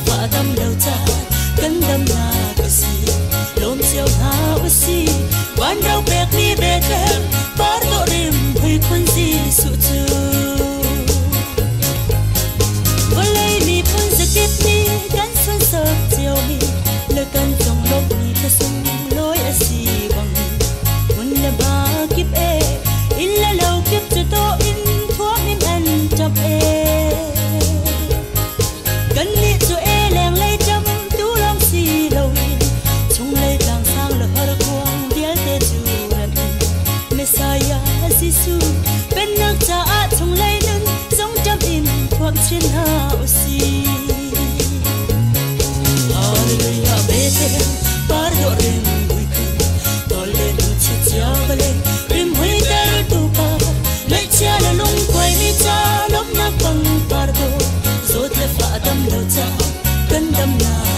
phá tâm đầu cha cân đâm na cái gì lom chiều ha usi ban đầu bẹt mi bẹt em bar độ rim hui quân gì sụ chu với lấy mi quân giật tiếp mi gắn xuân sớm chiều mi lời cần trong lốc mi ta sung lối ở gì bằng quân là ba kiếp e in là lâu kiếp cho to in thuốc in ăn chập e cần mi cho e làng lấy chấm tú long xì lâu chung lấy càng sang là hở quang viết tên chu rần Messiah Giêsu bên nước cha chung lấy nên giống chấm in thuốc trên ha oxy Hallelujah Bethlehem par do rim hui kun tol lên chiếc chia lên rim hui ta tu pa lấy cha là lung quay mi cha lúc nắp bằng par do rốt le phá tâm đầu cha cân đâm na